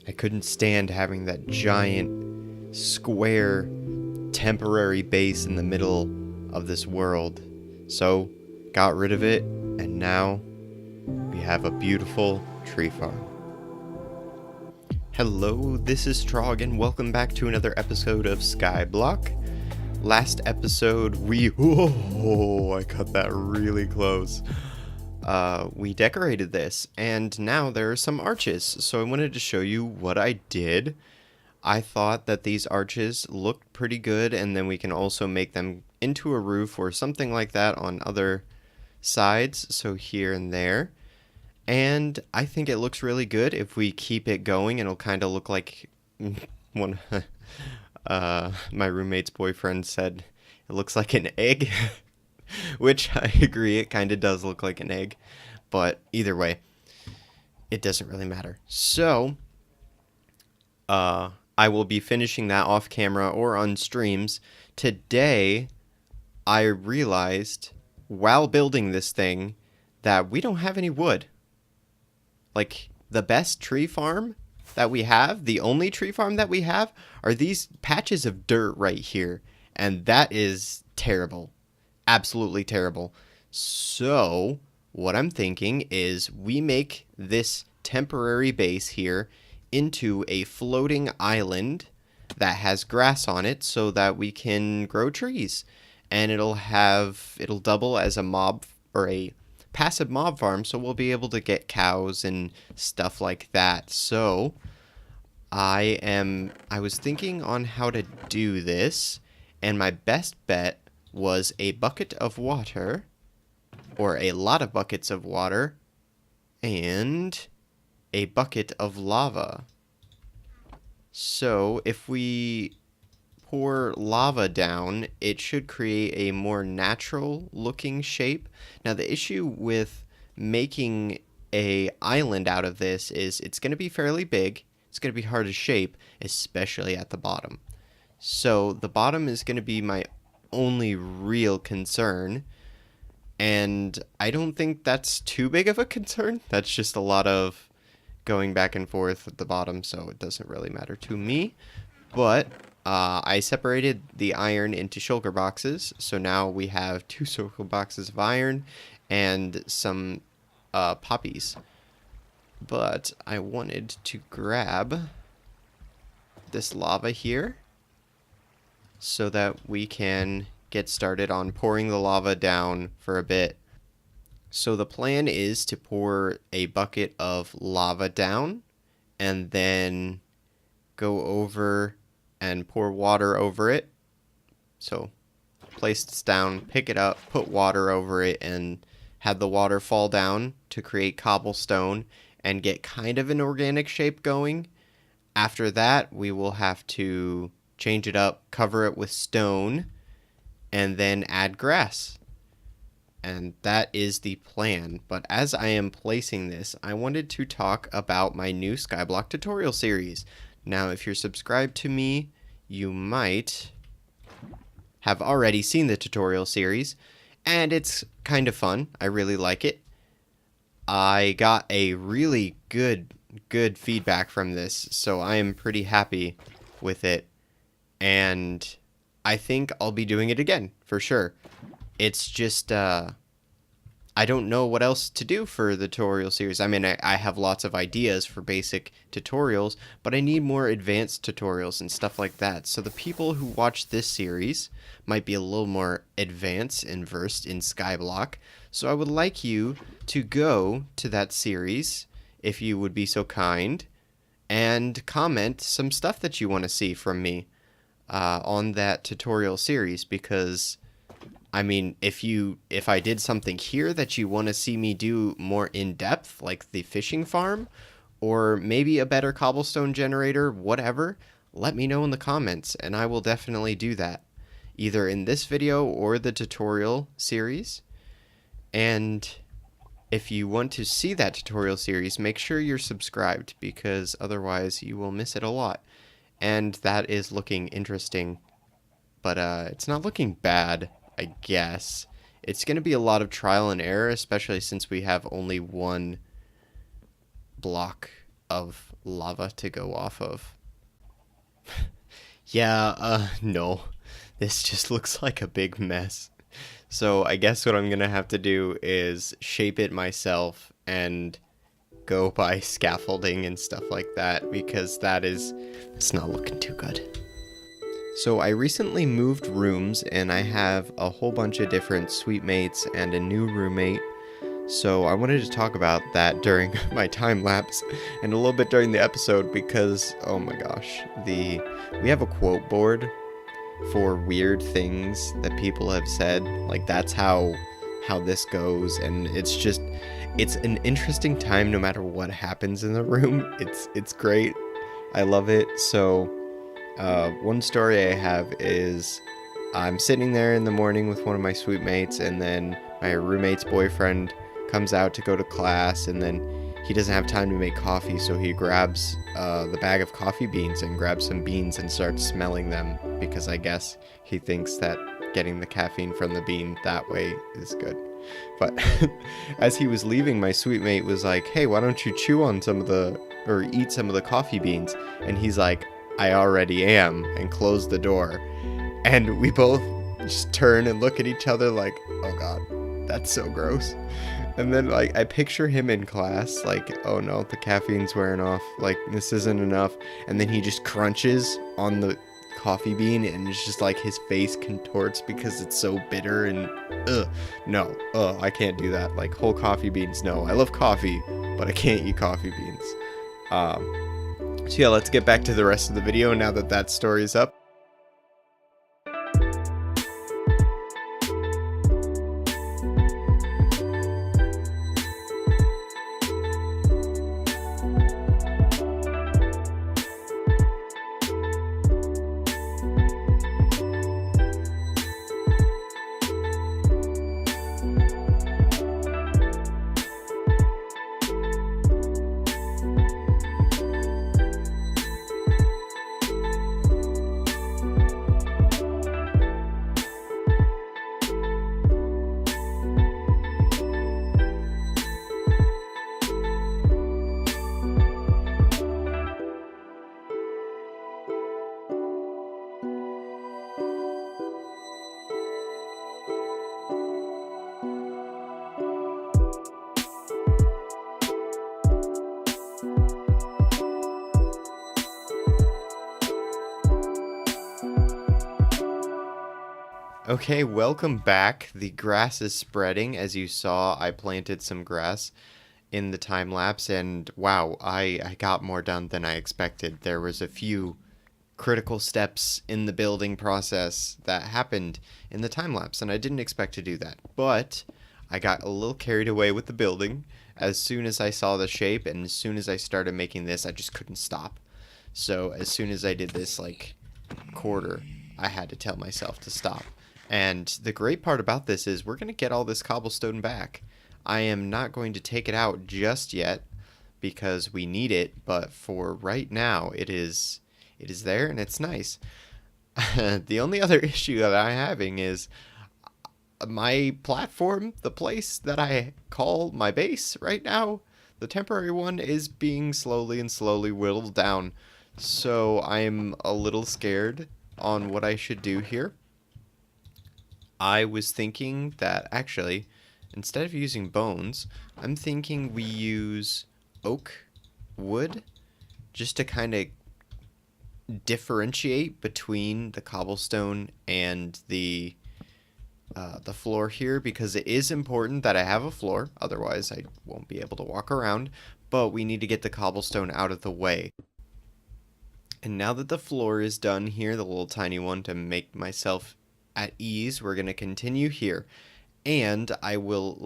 I couldn't stand having that giant, square, temporary base in the middle of this world. So, got rid of it, and now we have a beautiful tree farm. Hello, this is Trog, and welcome back to another episode of Skyblock. Last episode, whoa, I cut that really close. We decorated this, and now there are some arches, so I wanted to show you what I did. I thought that these arches looked pretty good, and then we can also make them into a roof or something like that on other sides, so here and there. And I think it looks really good. If we keep it going, it'll kind of look like one. My roommate's boyfriend said it looks like an egg, which I agree, it kind of does look like an egg, but either way, it doesn't really matter. So, I will be finishing that off camera or on streams. Today, I realized while building this thing that we don't have any wood. Like, the best tree farm that we have, the only tree farm that we have, are these patches of dirt right here. And that is terrible. Absolutely terrible. So, what I'm thinking is we make this temporary base here into a floating island that has grass on it so that we can grow trees. And it'll double as a mob or a passive mob farm, so we'll be able to get cows and stuff like that. So I was thinking on how to do this, and my best bet was a bucket of water, or a lot of buckets of water, and a bucket of lava. So if we pour lava down, it should create a more natural looking shape. Now the issue with making a island out of this is it's going to be fairly big. It's going to be hard to shape, especially at the bottom. So the bottom is going to be my only real concern, and I don't think that's too big of a concern. That's just a lot of going back and forth at the bottom, so it doesn't really matter to me. But I separated the iron into shulker boxes, so now we have 2 shulker boxes of iron and some poppies. But I wanted to grab this lava here so that we can get started on pouring the lava down for a bit. So the plan is to pour a bucket of lava down and then go over and pour water over it. So place this down, pick it up, put water over it, and have the water fall down to create cobblestone and get kind of an organic shape going. After that, we will have to change it up, cover it with stone, and then add grass. And that is the plan. But as I am placing this, I wanted to talk about my new Skyblock tutorial series. Now, if you're subscribed to me, you might have already seen the tutorial series, and it's kind of fun. I really like it. I got a really good feedback from this, so I am pretty happy with it, and I think I'll be doing it again, for sure. It's just, I don't know what else to do for the tutorial series. I mean, I have lots of ideas for basic tutorials, but I need more advanced tutorials and stuff like that. So the people who watch this series might be a little more advanced and versed in Skyblock. So I would like you to go to that series, if you would be so kind, and comment some stuff that you want to see from me on that tutorial series, because I mean, if I did something here that you want to see me do more in depth, like the fishing farm, or maybe a better cobblestone generator, whatever, let me know in the comments, and I will definitely do that, either in this video or the tutorial series. And if you want to see that tutorial series, make sure you're subscribed, because otherwise you will miss it a lot. And that is looking interesting, but it's not looking bad, I guess. It's going to be a lot of trial and error, especially since we have only one block of lava to go off of. Yeah, no. This just looks like a big mess. So I guess what I'm gonna have to do is shape it myself and go by scaffolding and stuff like that, because it's not looking too good. So I recently moved rooms and I have a whole bunch of different suite mates and a new roommate. So I wanted to talk about that during my time lapse and a little bit during the episode because, oh my gosh, we have a quote board for weird things that people have said. Like, that's how this goes, and it's an interesting time no matter what happens in the room. It's great. I love it. So one story I have is I'm sitting there in the morning with one of my suite mates, and then my roommate's boyfriend comes out to go to class, and then he doesn't have time to make coffee, so he grabs the bag of coffee beans and grabs some beans and starts smelling them, because I guess he thinks that getting the caffeine from the bean that way is good. But as he was leaving, my suite mate was like, hey, why don't you chew on or eat some of the coffee beans? And he's like, I already am, and closed the door. And we both just turn and look at each other like, oh god, that's so gross. And then, like, I picture him in class, like, oh no, the caffeine's wearing off, like, this isn't enough. And then he just crunches on the coffee bean, and it's just like his face contorts because it's so bitter, and I can't do that. Like, whole coffee beans, no. I love coffee, but I can't eat coffee beans. So yeah, let's get back to the rest of the video now that story's up. Okay, welcome back. The grass is spreading. As you saw, I planted some grass in the time lapse, and wow, I got more done than I expected. There was a few critical steps in the building process that happened in the time lapse, and I didn't expect to do that. But I got a little carried away with the building. As soon as I saw the shape and as soon as I started making this, I just couldn't stop. So as soon as I did this, like, quarter, I had to tell myself to stop. And the great part about this is we're going to get all this cobblestone back. I am not going to take it out just yet because we need it, but for right now it is there and it's nice. The only other issue that I'm having is my platform, the place that I call my base right now, the temporary one, is being slowly whittled down. So I'm a little scared on what I should do here. I was thinking that actually, instead of using bones, I'm thinking we use oak wood just to kind of differentiate between the cobblestone and the floor here, because it is important that I have a floor, otherwise I won't be able to walk around, but we need to get the cobblestone out of the way. And now that the floor is done here, the little tiny one, to make myself at ease, we're going to continue here, and I would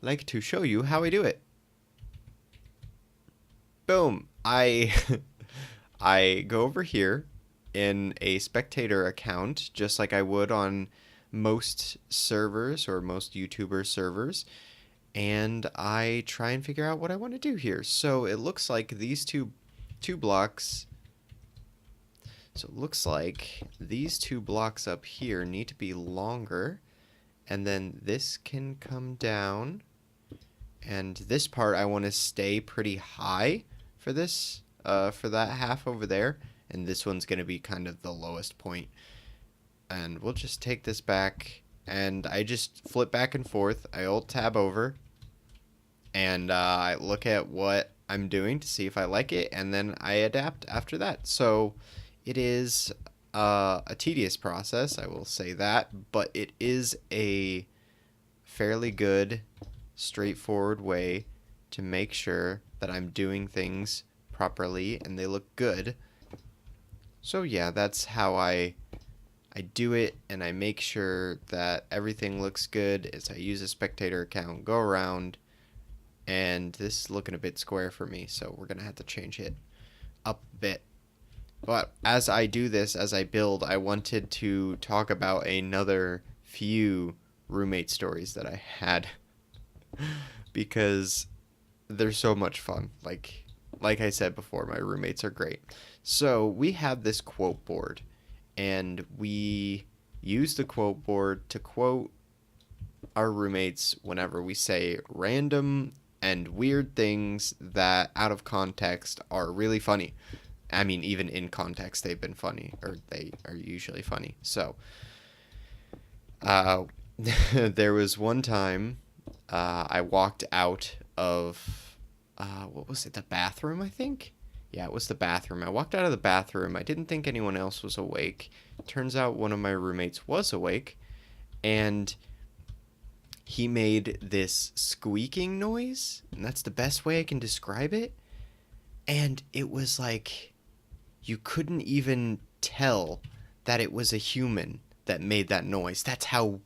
like to show you how I do it. Boom. I go over here in a spectator account, just like I would on most servers or most YouTuber servers, and I try and figure out what I want to do here. So it looks like these two blocks. So it looks like these 2 blocks up here need to be longer, and then this can come down, and this part I want to stay pretty high for this, for that half over there, and this one's going to be kind of the lowest point. And we'll just take this back, and I just flip back and forth. I Alt-Tab over, and I look at what I'm doing to see if I like it, and then I adapt after that. So it is a tedious process, I will say that, but it is a fairly good, straightforward way to make sure that I'm doing things properly and they look good. So yeah, that's how I do it, and I make sure that everything looks good as I use a spectator account, go around, and this is looking a bit square for me, so we're going to have to change it up a bit. But as I do this, as I build, I wanted to talk about another few roommate stories that I had because they're so much fun. Like I said before, my roommates are great. So we have this quote board, and we use the quote board to quote our roommates whenever we say random and weird things that out of context are really funny. I mean, even in context, they've been funny, or they are usually funny. So, there was one time I walked out of, what was it, the bathroom, I think? Yeah, it was the bathroom. I walked out of the bathroom. I didn't think anyone else was awake. Turns out one of my roommates was awake, and he made this squeaking noise, and that's the best way I can describe it. And it was like, you couldn't even tell that it was a human that made that noise. That's how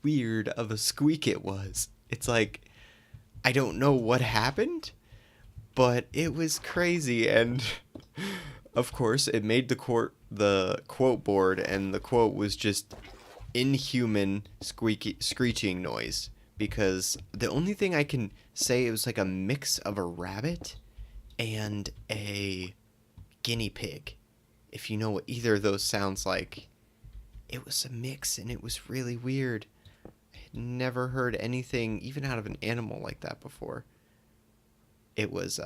weird of a squeak it was. It's like, I don't know what happened, but it was crazy. And of course, it made the quote board, and the quote was just inhuman screeching noise, because the only thing I can say, it was like a mix of a rabbit and a guinea pig. If you know what either of those sounds like, it was a mix, and it was really weird. I had never heard anything even out of an animal like that before. It was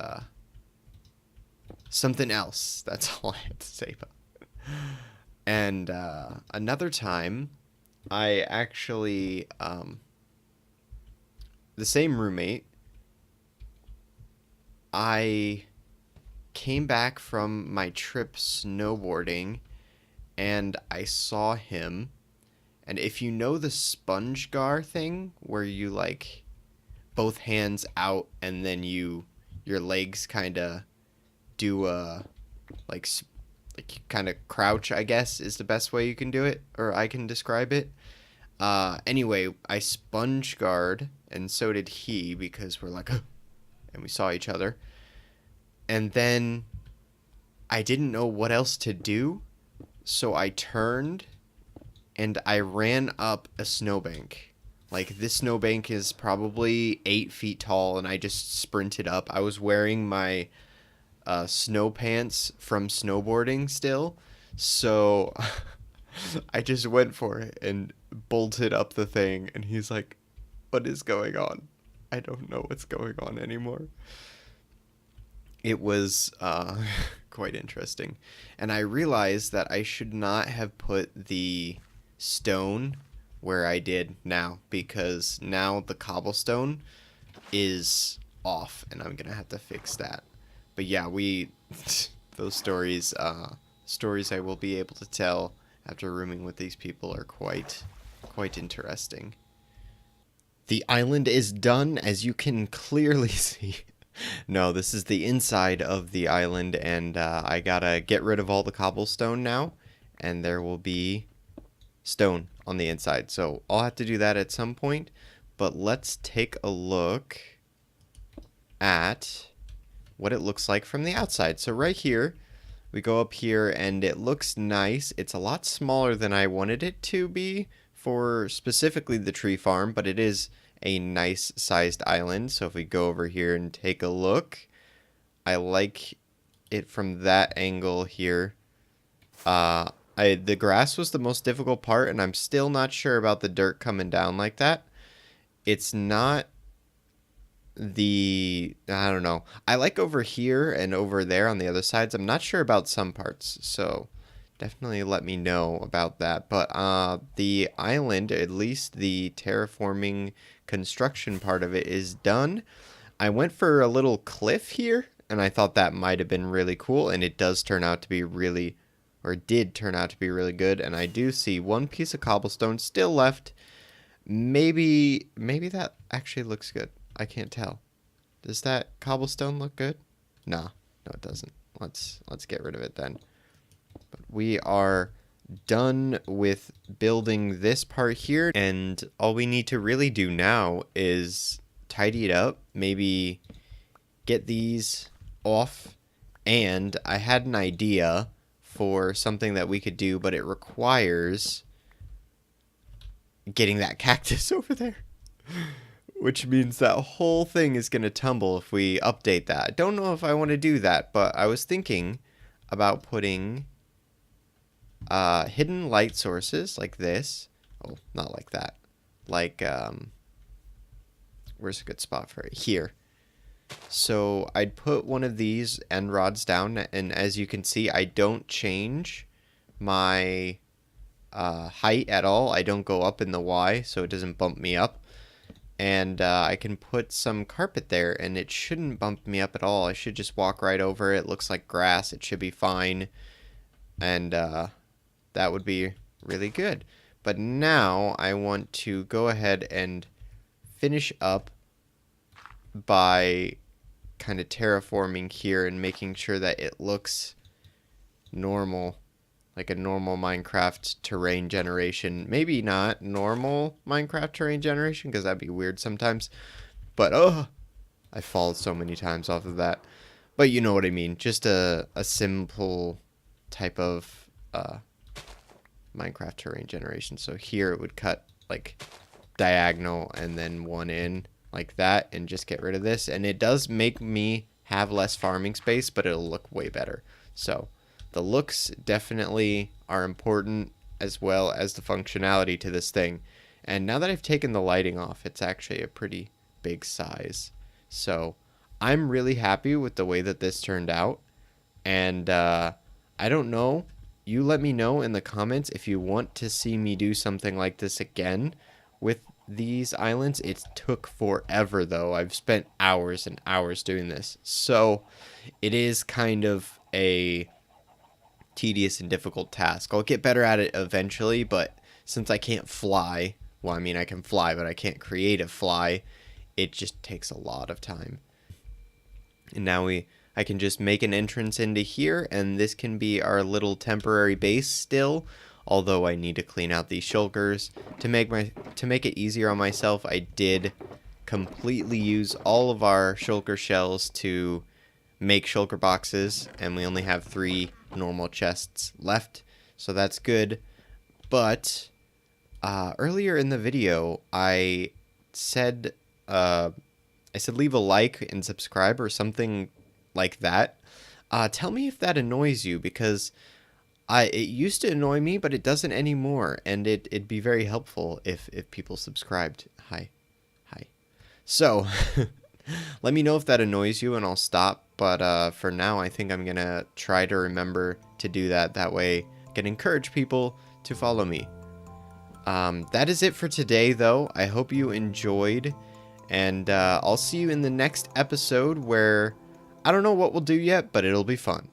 something else. That's all I have to say about it. And another time, I actually, the same roommate, I came back from my trip snowboarding, and I saw him. And if you know the sponge gar thing, where you like both hands out and then your legs kind of do like kind of crouch, I guess is the best way you can do it, or I can describe it. Anyway, I sponge guard, and so did he, because we're like, and we saw each other. And then I didn't know what else to do, so I turned and I ran up a snowbank. Like, this snowbank is probably 8 feet tall, and I just sprinted up. I was wearing my snow pants from snowboarding still, so I just went for it and bolted up the thing, and he's like, what is going on? I don't know what's going on anymore. It was quite interesting. And I realized that I should not have put the stone where I did now, because now the cobblestone is off, and I'm going to have to fix that. But yeah, those stories I will be able to tell after rooming with these people are quite interesting. The island is done, as you can clearly see. No, this is the inside of the island, and I gotta get rid of all the cobblestone now, and there will be stone on the inside. So I'll have to do that at some point, but let's take a look at what it looks like from the outside. So right here, we go up here, and it looks nice. It's a lot smaller than I wanted it to be for specifically the tree farm, but it is a nice sized island. So if we go over here and take a look, I like it from that angle here. The grass was the most difficult part, and I'm still not sure about the dirt coming down like that. It's not I don't know. I like over here and over there on the other sides. I'm not sure about some parts, so definitely let me know about that. But the island, at least the terraforming construction part of it, is done. I went for a little cliff here, and I thought that might have been really cool, and it does turn out to be really, or did turn out to be really good. And I do see one piece of cobblestone still left. Maybe that actually looks good. I can't tell. Does that cobblestone look good? No, it doesn't. Let's get rid of it then. But we are done with building this part here, and all we need to really do now is tidy it up, maybe get these off. And I had an idea for something that we could do, but it requires getting that cactus over there. Which means that whole thing is going to tumble if we update that. I don't know if I want to do that, but I was thinking about putting hidden light sources like this. Oh, not like that. Like, where's a good spot for it? Here. So I'd put one of these end rods down, and as you can see, I don't change my height at all. I don't go up in the Y, so it doesn't bump me up. And I can put some carpet there, and it shouldn't bump me up at all. I should just walk right over it. It looks like grass. It should be fine. And that would be really good. But now I want to go ahead and finish up by kind of terraforming here and making sure that it looks normal. Like a normal Minecraft terrain generation. Maybe not normal Minecraft terrain generation, because that'd be weird sometimes. But, I fall so many times off of that. But you know what I mean. Just a simple type of Minecraft terrain generation. So here it would cut, like, diagonal and then one in like that. And just get rid of this. And it does make me have less farming space, but it'll look way better. So the looks definitely are important, as well as the functionality to this thing. And now that I've taken the lighting off, it's actually a pretty big size. So I'm really happy with the way that this turned out. And I don't know. You let me know in the comments if you want to see me do something like this again with these islands. It took forever, though. I've spent hours and hours doing this. So it is kind of a tedious and difficult task. I'll get better at it eventually, but since I can't fly, well, I mean, I can fly, but I can't create a fly, it just takes a lot of time. And now I can just make an entrance into here, and this can be our little temporary base still, although I need to clean out these shulkers. To make it easier on myself, I did completely use all of our shulker shells to make shulker boxes, and we only have 3 normal chests left, so that's good. But earlier in the video I said leave a like and subscribe or something like that. Tell me if that annoys you, because it used to annoy me, but it doesn't anymore, and it'd be very helpful if people subscribed. Hi. So let me know if that annoys you, and I'll stop. But for now, I think I'm going to try to remember to do that. That way I can encourage people to follow me. That is it for today, though. I hope you enjoyed. And I'll see you in the next episode, where I don't know what we'll do yet, but it'll be fun.